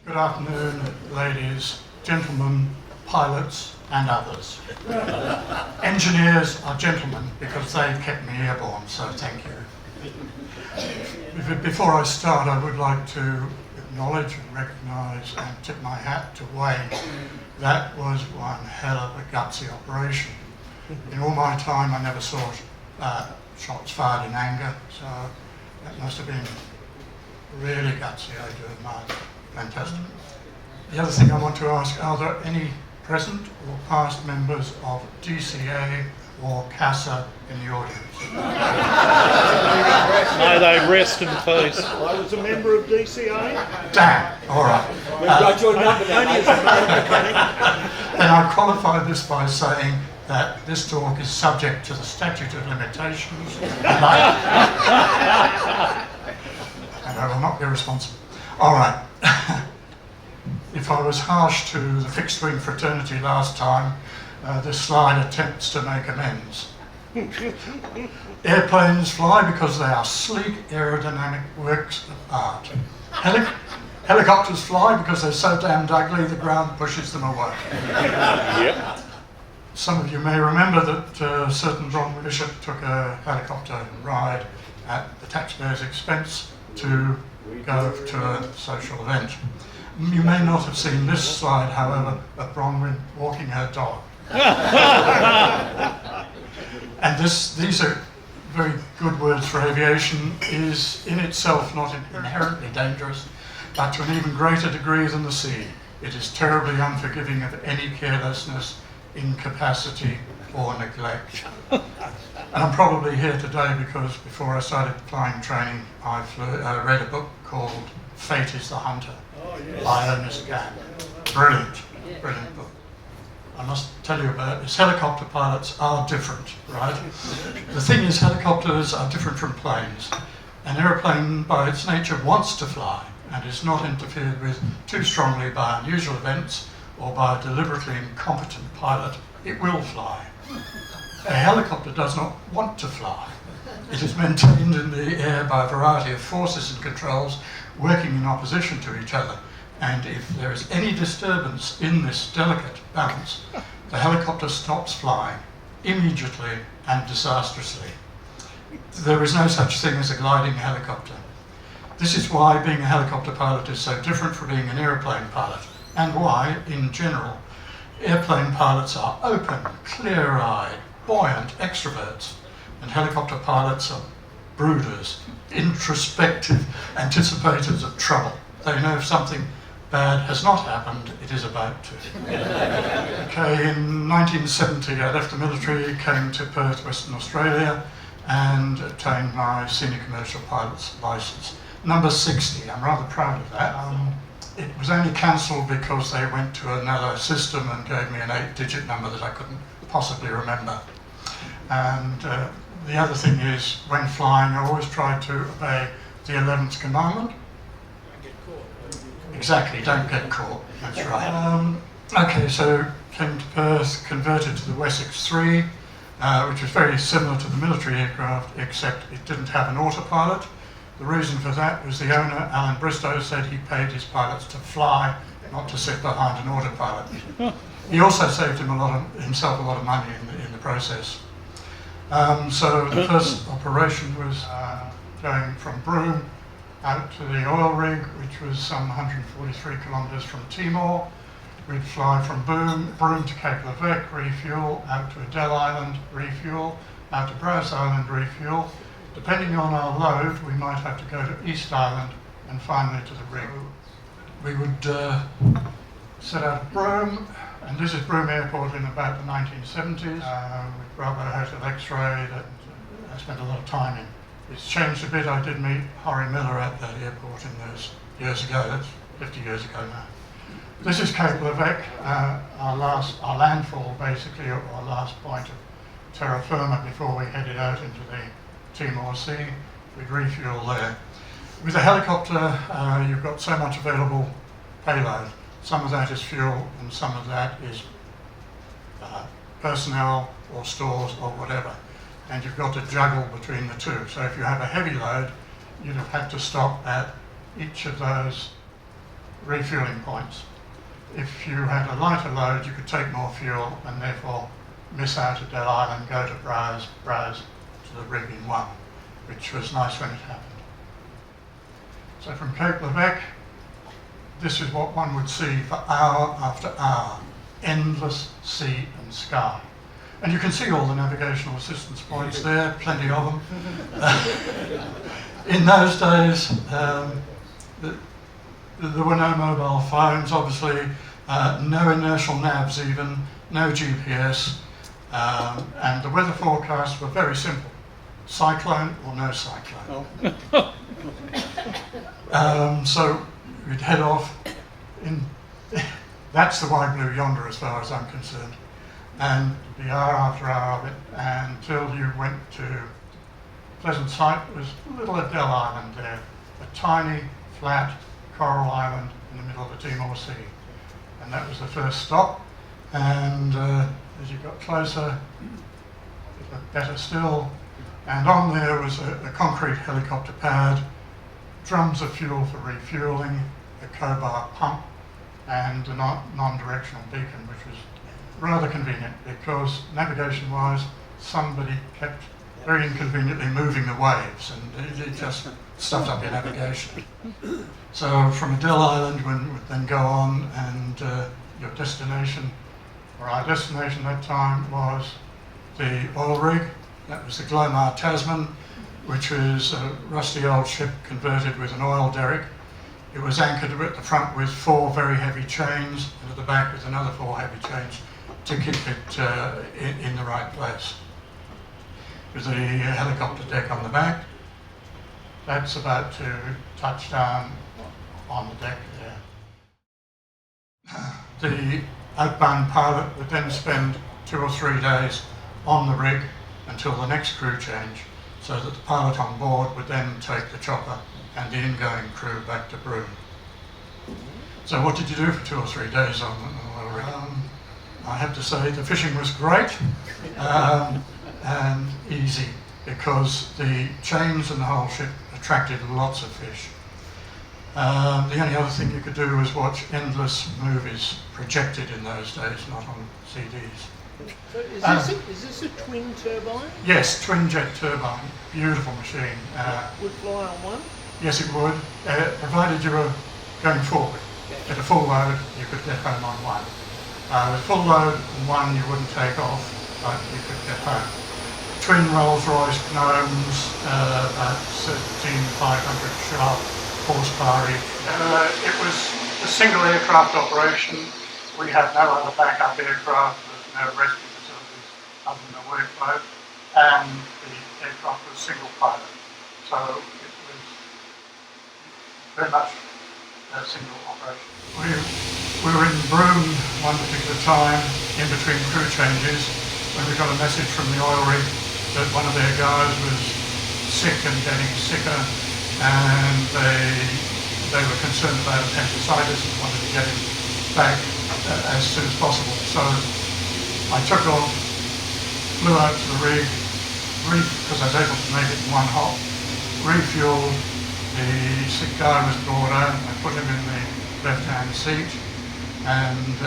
Good afternoon, ladies, gentlemen, pilots and others. Engineers are gentlemen because they kept me airborne, so thank you. Before I start, I would like to acknowledge and recognise and tip my hat to Wayne. That was one hell of a gutsy operation. In all my time, I never saw shots fired in anger, so that must have been really gutsy. I do admire it. Fantastic. The other thing I want to ask, are there any present or past members of DCA or CASA in the audience? May they rest in peace. I was a member of DCA. Damn, all right. We've got your number now, mate. Then I qualify this by saying that this talk is subject to the statute of limitations, and I will not be responsible. All right. If I was harsh to the fixed wing fraternity last time, this slide attempts to make amends. Airplanes fly because they are sleek, aerodynamic works of art. Helicopters fly because they're so damned ugly the ground pushes them away. Yep. Some of you may remember that a certain Ron Bishop took a helicopter ride at the taxpayer's expense to go to a social event. You may not have seen this slide, however, of Bronwyn walking her dog. And these are very good words for aviation, is in itself not inherently dangerous, but to an even greater degree than the sea. It is terribly unforgiving of any carelessness, incapacity or neglect. And I'm probably here today because before I started flying training, I read a book called Fate is the Hunter by Ernest Gann. Brilliant, brilliant book. I must tell you about this. Helicopter pilots are different, right? The thing is, helicopters are different from planes. An aeroplane, by its nature, wants to fly and is not interfered with too strongly by unusual events or by a deliberately incompetent pilot. It will fly. A helicopter does not want to fly. It is maintained in the air by a variety of forces and controls working in opposition to each other. And if there is any disturbance in this delicate balance, the helicopter stops flying immediately and disastrously. There is no such thing as a gliding helicopter. This is why being a helicopter pilot is so different from being an airplane pilot, and why, in general, airplane pilots are open, clear-eyed, buoyant extroverts, and helicopter pilots are brooders, introspective anticipators of trouble. They know if something bad has not happened, it is about to. Okay, in 1970 I left the military, came to Perth, Western Australia, and obtained my senior commercial pilot's licence. Number 60, I'm rather proud of that. It was only cancelled because they went to another system and gave me an 8-digit number that I couldn't possibly remember. And the other thing is, when flying, I always try to obey the 11th commandment. Don't get caught. Exactly, don't get caught, that's right. Okay, so came to Perth, converted to the Wessex 3, which was very similar to the military aircraft, except it didn't have an autopilot. The reason for that was the owner, Alan Bristow, said he paid his pilots to fly, not to sit behind an autopilot. He also saved himself a lot of money in the process. So the first operation was going from Broome out to the oil rig, which was some 143 kilometres from Timor. We'd fly from Broome to Capelander, refuel, out to Adele Island, refuel, out to Browse Island, refuel. Depending on our load, we might have to go to East Island and finally to the rig. We would set out of Broome, and this is Broome Airport in about the 1970s, with Bravo Hotel X-ray that I spent a lot of time in. It's changed a bit. I did meet Horry Miller at that airport in those years ago. That's 50 years ago now. This is Capelander, our landfall basically, or our last point of terra firma before we headed out into the Timor Sea. We'd refuel there. With a helicopter, you've got so much available payload. Some of that is fuel and some of that is personnel or stores or whatever. And you've got to juggle between the two. So if you have a heavy load, you'd have had to stop at each of those refueling points. If you had a lighter load, you could take more fuel and therefore miss out at Del Island, go to Browse to the rig in one, which was nice when it happened. So from Cape Lebec, this is what one would see for hour after hour, endless sea and sky. And you can see all the navigational assistance points there, plenty of them. In those days, there were no mobile phones, obviously, no inertial navs even, no GPS, and the weather forecasts were very simple. Cyclone or no cyclone. So we'd head off in, that's the wide blue yonder as far as I'm concerned, and the hour after hour of it until you went to pleasant sight was little Adele Island there, a tiny, flat coral island in the middle of the Timor Sea. And that was the first stop, and as you got closer, it looked better still, and on there was a concrete helicopter pad, drums of fuel for refueling, a Cobar pump, and a non-directional beacon, which was rather convenient because navigation-wise, somebody kept very inconveniently moving the waves, and it just stuffed up your navigation. So from Adele Island, one would then go on, and your destination, or our destination at that time, was the oil rig. That was the Glomar Tasman, which was a rusty old ship converted with an oil derrick. It was anchored at the front with 4 very heavy chains, and at the back with another 4 heavy chains to keep it in the right place. With a helicopter deck on the back. That's about to touch down on the deck there. The outbound pilot would then spend 2 or 3 days on the rig until the next crew change, so that the pilot on board would then take the chopper and the ingoing crew back to Broome. So what did you do for 2 or 3 days on the oil rig? I have to say the fishing was great. And easy, because the chains and the whole ship attracted lots of fish. The only other thing you could do was watch endless movies projected in those days, not on CDs. So is this a twin turbine? Yes, twin jet turbine, beautiful machine. Would fly on one? Yes, it would, provided you were going forward. At a full load, you could get home on one. With full load on one, you wouldn't take off, but you could get home. Twin Rolls-Royce gnomes, about 13,500 sharp horsepower each. It was a single aircraft operation. We had no other backup aircraft, there was no rescue facilities other than the workload, and the aircraft was single pilot. So it was very much a single operation. We were in Broome one particular time, in between crew changes, when we got a message from the oil rig that one of their guys was sick and getting sicker, and they were concerned about appendicitis and wanted to get him back as soon as possible. So I took off, flew out to the rig, because I was able to make it in one hop, refueled, the sick guy was brought out, I put him in the left-hand seat, and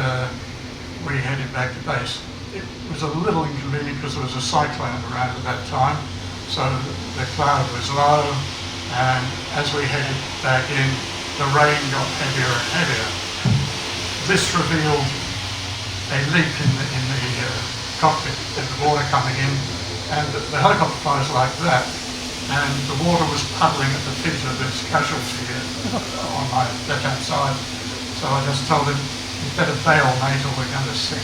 we headed back to base. It was a little inconvenient because there was a cyclone around at that time, so the cloud was low, and as we headed back in, the rain got heavier and heavier. This revealed a leak in the cockpit, and the water coming in, and the helicopter flies like that, and the water was puddling at the feet of this casualty on my left-hand side. So I just told him, "You better bail, mate, or we're going to sink."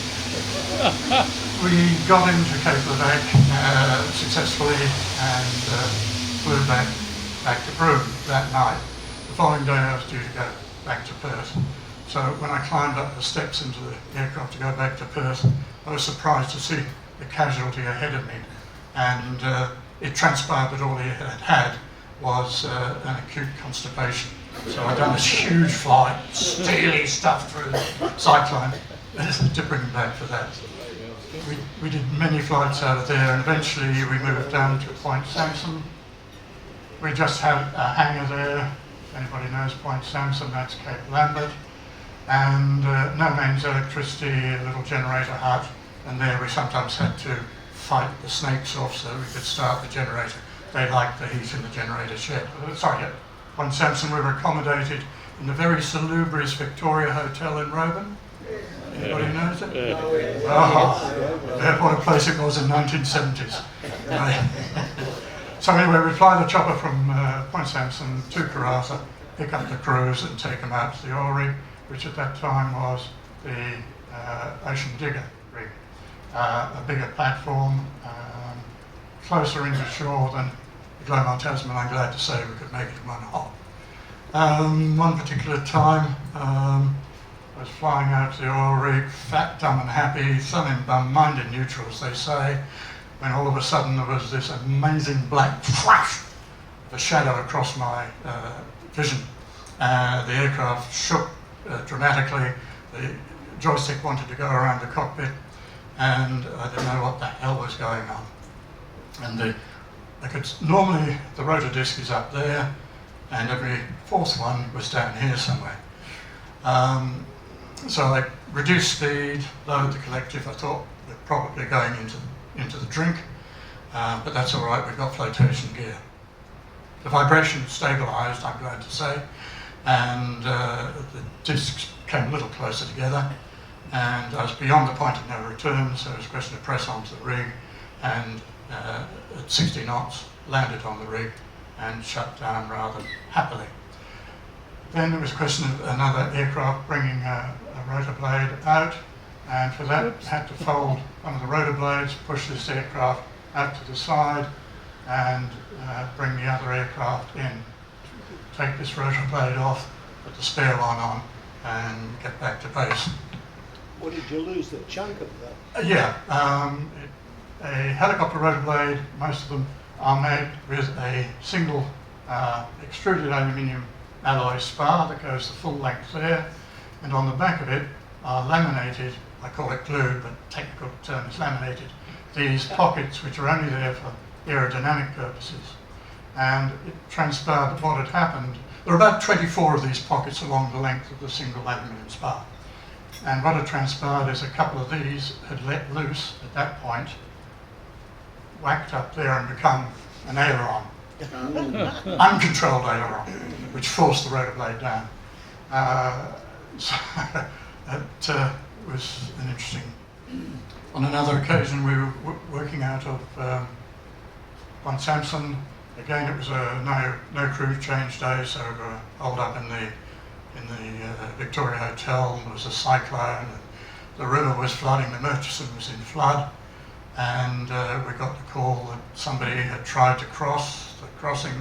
We got into Cape Lebec successfully and flew back to Broome that night. The following day I was due to go back to Perth. So when I climbed up the steps into the aircraft to go back to Perth, I was surprised to see the casualty ahead of me. And it transpired that all he had was an acute constipation. So I'd done this huge flight, steely stuff through the cyclone to bring him back for that. We did many flights out of there, and eventually we moved down to Point Sampson. We just had a hangar there. If anybody knows Point Sampson, that's Capelander. and no mains electricity, a little generator hut, and there we sometimes had to fight the snakes off so we could start the generator. They liked the heat in the generator shed. On Sampson we were accommodated in the very salubrious Victoria Hotel in Roban. Anybody knows it? What a place it was in 1970s. So anyway, we fly the chopper from Point Sampson to Karratha, pick up the crews and take them out to the oil rig, which at that time was the Ocean Digger rig. A bigger platform, closer into shore than the Glomar Tasman. I'm glad to say we could make it in one hop. One particular time, I was flying out to the oil rig, fat, dumb and happy, sun in bum, mind in neutral, as they say, when all of a sudden there was this amazing black flash of a shadow across my vision. The aircraft shook dramatically, the joystick wanted to go around the cockpit, and I didn't know what the hell was going on. And normally the rotor disc is up there, and every fourth one was down here somewhere. So I reduced speed, lowered the collective. I thought we're probably going into the drink, but that's all right, we've got flotation gear. The vibration stabilised, I'm glad to say, and the discs came a little closer together, and I was beyond the point of no return, so it was a question of press onto the rig, and at 60 knots landed on the rig and shut down rather happily. Then it was a question of another aircraft bringing a rotor blade out, and for that had to fold one of the rotor blades, push this aircraft out to the side, and bring the other aircraft in. Take this rotor blade off, put the spare one on, and get back to base. What did you lose, the chunk of that? A helicopter rotor blade, most of them are made with a single extruded aluminium alloy spar that goes the full length there, and on the back of it are laminated, I call it glued, but technical term is laminated, these pockets which are only there for aerodynamic purposes. And it transpired that what had happened, there were about 24 of these pockets along the length of the single aluminium spar. And what had transpired is a couple of these had let loose at that point, whacked up there and become an aileron. Uncontrolled aileron, which forced the rotor blade down. So that was an interesting. On another occasion, we were working out of Point Sampson. Again, it was a no crew change day, so we were holed up in the Victoria Hotel. There was a cyclone. And the river was flooding. The Murchison was in flood, and we got the call that somebody had tried to cross the crossing,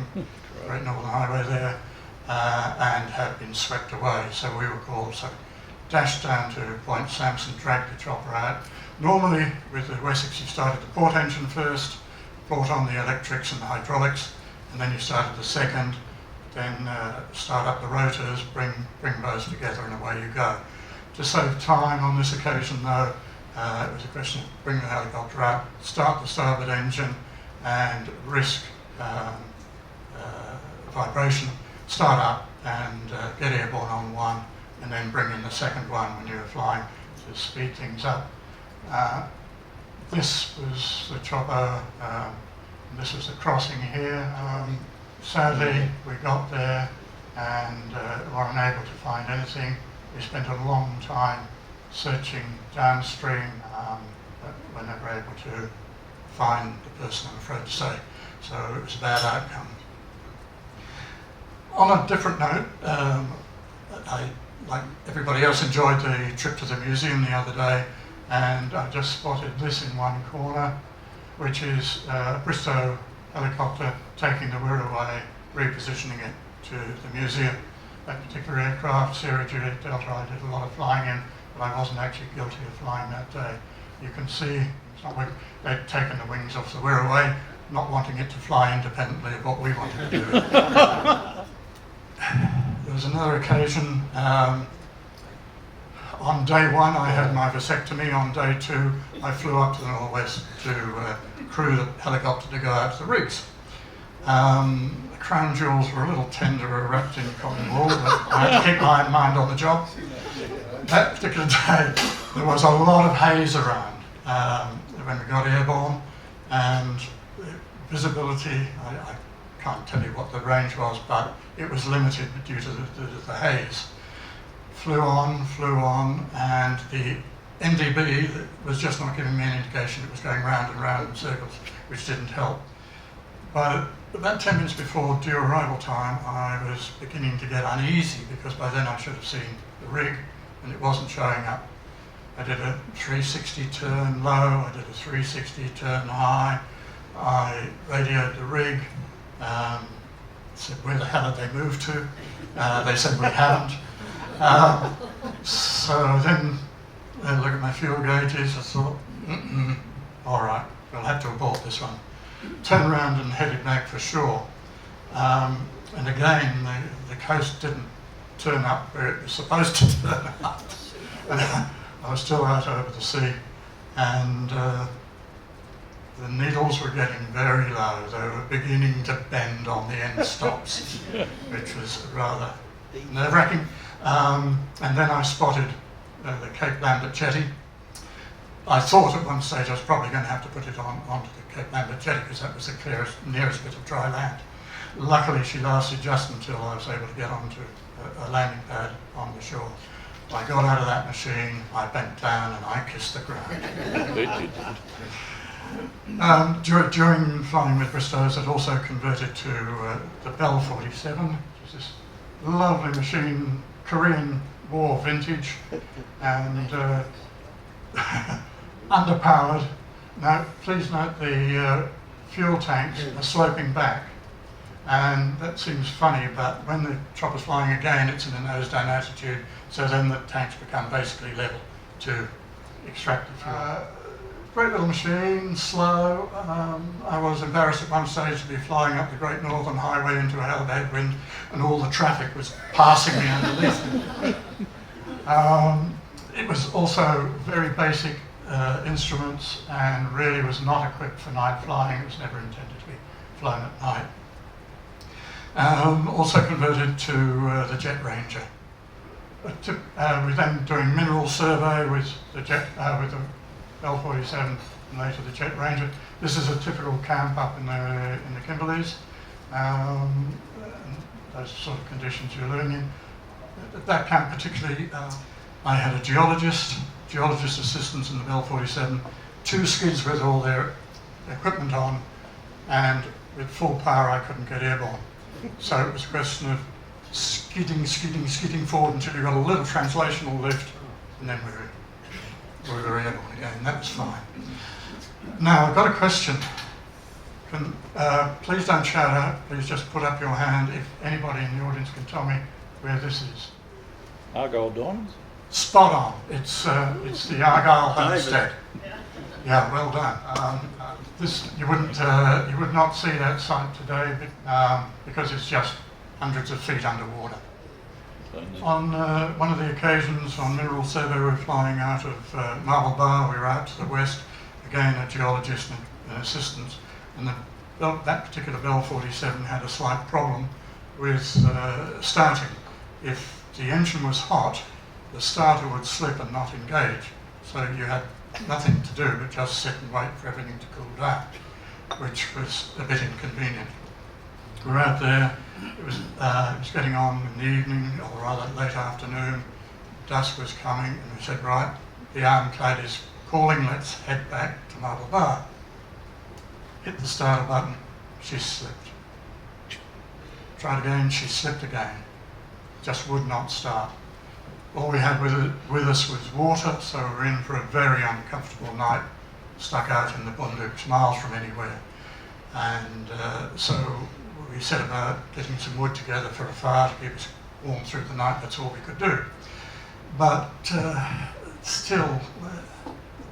Great Northern Highway there, and had been swept away. So we were called. So dashed down to Point Sampson, dragged the chopper out. Normally, with the Wessex, you started the port engine first, brought on the electrics and the hydraulics, and then you started the second, then start up the rotors, bring those together, and away you go. To save time on this occasion, though, it was a question of bring the helicopter out, start the starboard engine, and risk vibration, start up and get airborne on one, and then bring in the second one when you were flying to speed things up. This was the chopper, this was the crossing here. Sadly, we got there and weren't able to find anything. We spent a long time searching downstream, but were never able to find the person, I'm afraid to say. So it was a bad outcome. On a different note, I, like everybody else, enjoyed the trip to the museum the other day, and I just spotted this in one corner, which is a Bristow helicopter taking the Wirra away, repositioning it to the museum. That particular aircraft, Sierra Juliet Delta, I did a lot of flying in, but I wasn't actually guilty of flying that day. You can see it's not like they'd taken the wings off the Wirra away, not wanting it to fly independently of what we wanted to do. There was another occasion, on day one I had my vasectomy, on day two I flew up to the northwest to crew the helicopter to go out to the rigs. The crown jewels were a little tender wrapped in cotton wool, but I had to keep my mind on the job. that particular day, there was a lot of haze around when we got airborne, and visibility, I can't tell you what the range was, but it was limited due to the haze. Flew on, and the NDB was just not giving me any indication. It was going round and round in circles, which didn't help. But about 10 minutes before due arrival time, I was beginning to get uneasy because by then I should have seen the rig and it wasn't showing up. I did a 360 turn low, I did a 360 turn high, I radioed the rig, said where the hell had they moved to? They said we haven't. So then I looked at my fuel gauges, I thought, all right, we'll have to abort this one. Turned around and headed back for shore. And again, the coast didn't turn up where it was supposed to turn up. And I was still out over the sea, and the needles were getting very low. They were beginning to bend on the end stops, which was rather nerve-wracking. And then I spotted the Capelander jetty. I thought at one stage I was probably going to have to put it onto the Capelander jetty because that was the nearest bit of dry land. Luckily, she lasted just until I was able to get onto a landing pad on the shore. I got out of that machine, I bent down and I kissed the ground. During flying with Bristow's, I'd also converted to the Bell 47, which is this lovely machine, Korean War vintage, and underpowered. Now, please note the fuel tanks are sloping back, and that seems funny, but when the chopper's flying again, it's in a nose-down attitude, so then the tanks become basically level to extract the fuel. Great little machine, slow. I was embarrassed at one stage to be flying up the Great Northern Highway into a hell of a headwind, and all the traffic was passing me underneath. It was also very basic instruments and really was not equipped for night flying. It was never intended to be flown at night. Also converted to the Jet Ranger. We're then doing mineral survey with the Bell 47 and later the Jet Ranger. This is a typical camp up in the Kimberleys. Those sort of conditions you're living in. At that camp particularly, I had a geologist assistants in the Bell 47, 2 skids with all their equipment on, and with full power I couldn't get airborne. So it was a question of skidding forward until you got a little translational lift, and then we were airborne again. That was fine. Now I've got a question. Please don't shout out. Please just put up your hand if anybody in the audience can tell me where this is. Argyle Diamonds? Spot on. It's the Argyle homestead. Yeah, well done. This you would not see that site today because it's just hundreds of feet underwater. On one of the occasions on mineral survey, we were flying out of Marble Bar. We were out to the west. Again, a geologist and assistants, and that particular Bell 47 had a slight problem with starting. If the engine was hot, the starter would slip and not engage. So you had nothing to do but just sit and wait for everything to cool down, which was a bit inconvenient. We were out there, it was getting on in the evening, or rather late afternoon, dusk was coming, and we said, right, the ironclad is calling, let's head back to Marble Bar. Hit the starter button, she slipped. Tried again, she slipped again. Just would not start. All we had with us was water, so we were in for a very uncomfortable night, stuck out in the Bunduks, miles from anywhere. And so we set about getting some wood together for a fire to keep us warm through the night. That's all we could do. But still, the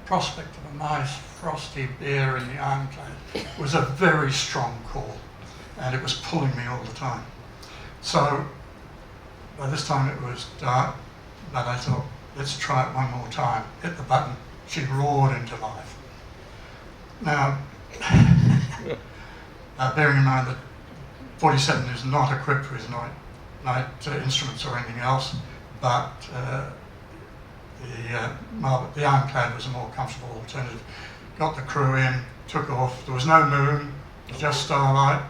prospect of a nice frosty beer in the ironclad was a very strong call, and it was pulling me all the time. So by this time it was dark, but I thought, let's try it one more time. Hit the button, she roared into life. Now, bearing in mind that 47 is not equipped with night instruments or anything else, but the ironclad was a more comfortable alternative. Got the crew in, took off. There was no moon, just starlight.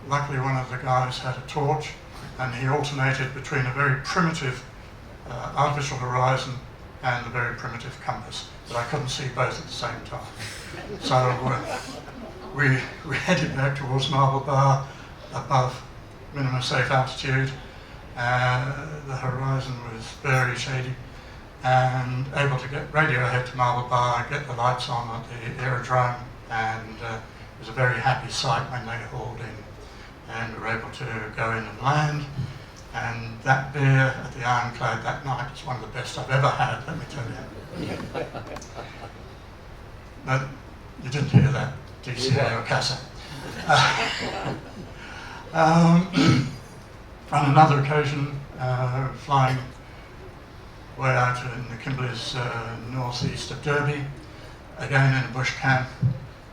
Luckily, one of the guys had a torch, and he alternated between a very primitive artificial horizon and a very primitive compass, but I couldn't see both at the same time. So we headed back towards Marble Bar, above minimum safe altitude. The horizon was very shady, and able to get radio ahead to Marble Bar, get the lights on at the aerodrome, and it was a very happy sight when they hauled in, and we were able to go in and land. And that beer at the Ironclad that night is one of the best I've ever had, let me tell you. But you didn't hear that, DCA or CASA. On another occasion, flying way out in the Kimberleys northeast of Derby, again in a bush camp,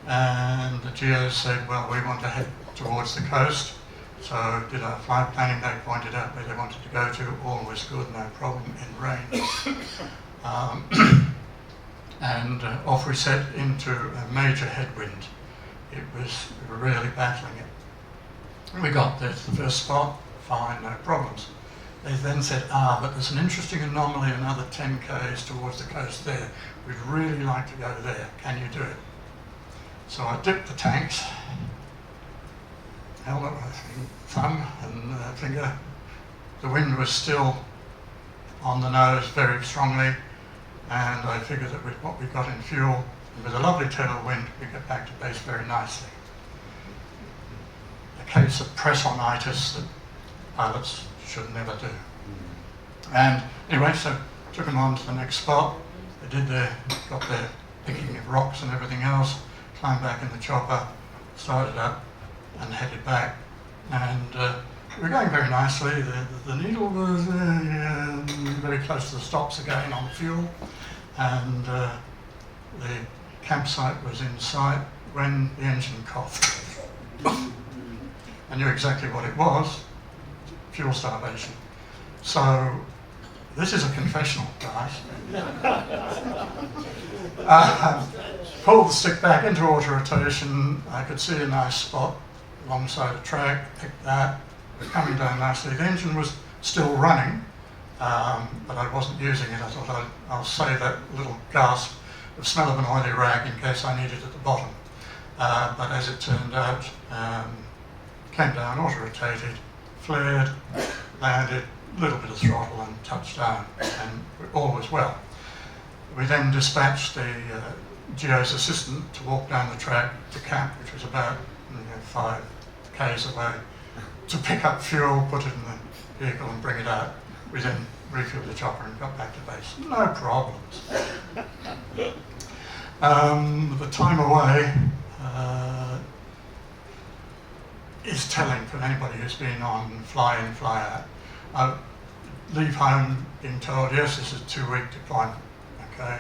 and the geos said, well, we want to head towards the coast. So did our flight planning, they pointed out where they wanted to go to, all was good, no problem in range. And off we set into a major headwind. We were really battling it. We got there to the first spot, fine, no problems. They then said, but there's an interesting anomaly another 10 k's towards the coast there. We'd really like to go there, can you do it? So I dipped the tanks, held up my thumb and finger. The wind was still on the nose very strongly, and I figured that with what we got in fuel, and with a lovely tailwind, we get back to base very nicely. A case of press-on-itis that pilots should never do. And anyway, so took them on to the next spot. They got their picking of rocks and everything else, climbed back in the chopper, started up, and headed back, and we were going very nicely. The needle was very close to the stops again on fuel, and the campsite was in sight when the engine coughed. I knew exactly what it was, fuel starvation. So this is a confessional, guys. Pulled the stick back into auto rotation. I could see a nice spot alongside a track, picked that, we're coming down nicely. The engine was still running, but I wasn't using it. I thought I'll save that little gasp of smell of an oily rag in case I need it at the bottom. But as it turned out, came down, auto-rotated, flared, landed, a little bit of throttle and touched down, and all was well. We then dispatched the geo's assistant to walk down the track to camp, which was about 5 k's away, to pick up fuel, put it in the vehicle and bring it out. We then refueled the chopper and got back to base. No problems. The time away is telling for anybody who's been on fly in, fly out. I leave home being told, yes, this is a 2-week deployment. Okay.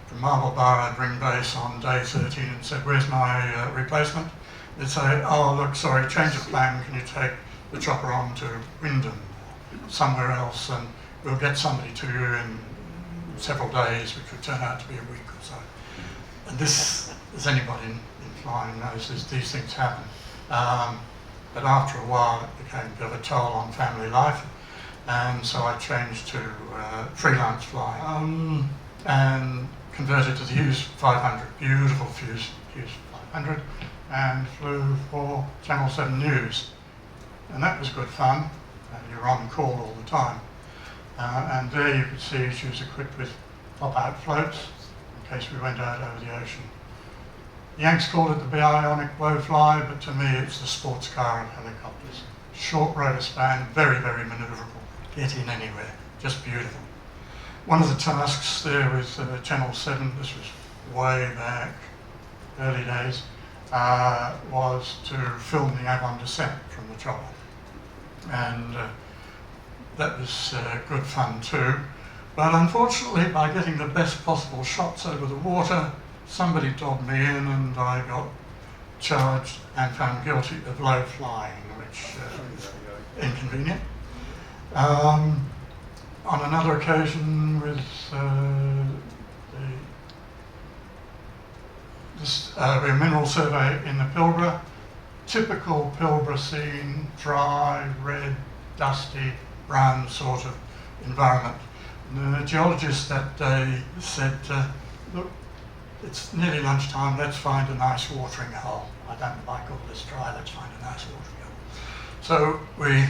From Marble Bar, I'd ring base on day 13 and said, where's my replacement? They'd say, oh, look, sorry, change of plan, can you take the chopper on to Wyndham, somewhere else, and we'll get somebody to you in several days, which would turn out to be a week or so. And this, as anybody in flying knows, these things happen. But after a while, it became a bit of a toll on family life, and so I changed to freelance flying, and converted to the Hughes 500, beautiful Hughes 500, and flew for Channel 7 News. And that was good fun. You're on call all the time. And there you could see she was equipped with pop-out floats in case we went out over the ocean. The Yanks called it the bionic blowfly, but to me it's the sports car of helicopters. Short rotor span, very, very manoeuvrable. Get in anywhere, just beautiful. One of the tasks there with Channel 7, this was way back, early days, was to film the Avon descent from the chopper. And that was good fun too. But unfortunately, by getting the best possible shots over the water, somebody dobbed me in and I got charged and found guilty of low flying, which is inconvenient. On on another occasion with a mineral survey in the Pilbara, typical Pilbara scene, dry, red, dusty, brown sort of environment. And the geologist that day said, look, it's nearly lunchtime, let's find a nice watering hole. I don't like all this dry, let's find a nice watering hole. So we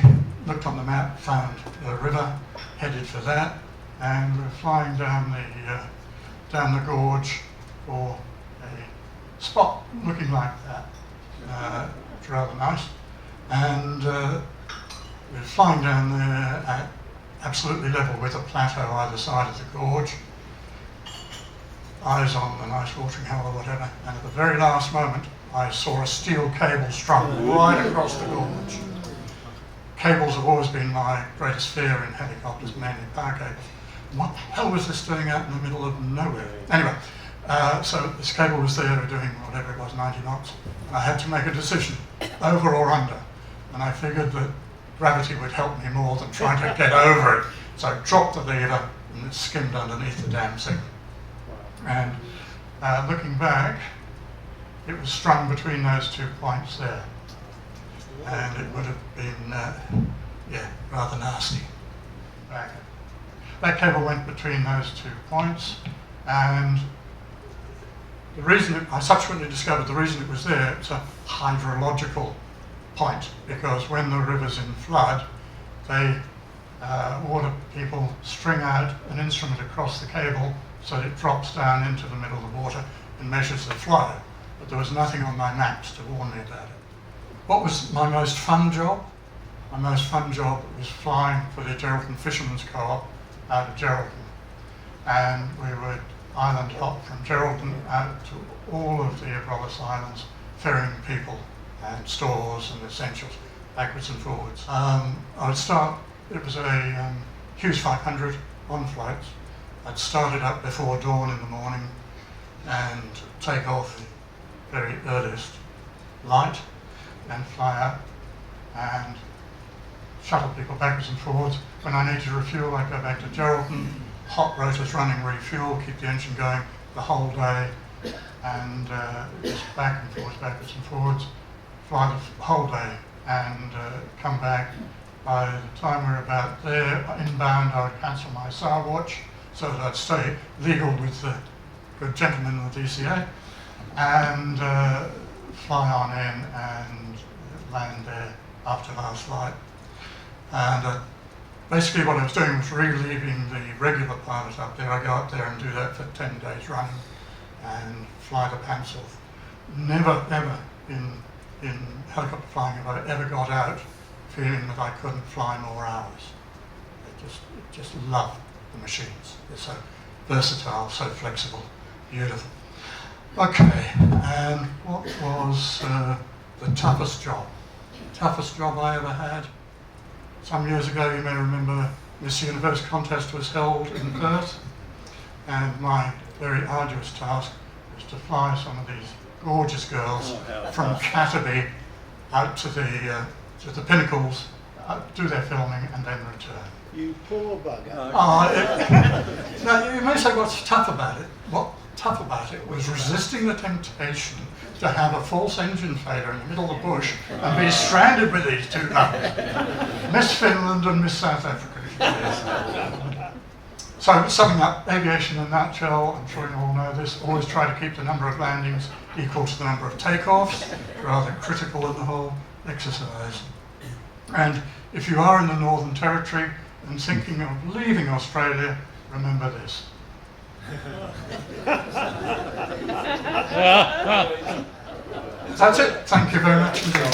looked on the map, found a river, headed for that, and we're flying down the gorge for a spot looking like that. It's rather nice. And we're flying down there at absolutely level with a plateau either side of the gorge. Eyes on the nice watering hole or whatever, and at the very last moment I saw a steel cable strung right across the gorge. Cables have always been my greatest fear in helicopters, mainly power cables. What the hell was this doing out in the middle of nowhere? Anyway, so this cable was there doing whatever it was, 90 knots, and I had to make a decision, over or under, and I figured that gravity would help me more than trying to get over it. So I dropped the lever and it skimmed underneath the damn thing. And looking back, it was strung between those 2 points there. And it would have been, rather nasty. That cable went between those 2 points, and the reason I subsequently discovered the reason it was there, it's a hydrological point, because when the river's in flood, water people string out an instrument across the cable so that it drops down into the middle of the water and measures the flow. But there was nothing on my maps to warn me about it. What was my most fun job? My most fun job was flying for the Geraldton Fishermen's Co-op out of Geraldton. And we would island hop from Geraldton out to all of the Abrolhos Islands, ferrying people and stores and essentials backwards and forwards. I would start, it was a Hughes 500 on flights. I'd start it up before dawn in the morning and take off very earliest light and fly up and shuttle people backwards and forwards. When I need to refuel, I go back to Geraldton, hot rotors running, refuel, keep the engine going the whole day, and just backwards and forwards, fly the whole day and come back. By the time we're about there, inbound, I would cancel my SAR watch so that I'd stay legal with the good gentlemen in the DCA and fly on in and land there after last flight. And basically what I was doing was relieving the regular pilot up there. I go up there and do that for 10 days running and fly the pants off. Never ever in helicopter flying have I ever got out feeling that I couldn't fly more hours. I just love the machines. They're so versatile, so flexible, beautiful. Okay, and what was the toughest job? Toughest job I ever had? Some years ago, you may remember, Miss Universe contest was held in Perth, and my very arduous task was to fly some of these gorgeous girls from Catterby out to the pinnacles, do their filming, and then return. You poor bugger. Now, you may say, what's tough about it? What tough about it was resisting the temptation to have a false engine failure in the middle of the bush and be stranded with these two numbers, Miss Finland and Miss South Africa. So, summing up, aviation in a nutshell, I'm sure you all know this, always try to keep the number of landings equal to the number of takeoffs, rather critical in the whole exercise. And if you are in the Northern Territory and thinking of leaving Australia, remember this. That's it. Thank you very much indeed.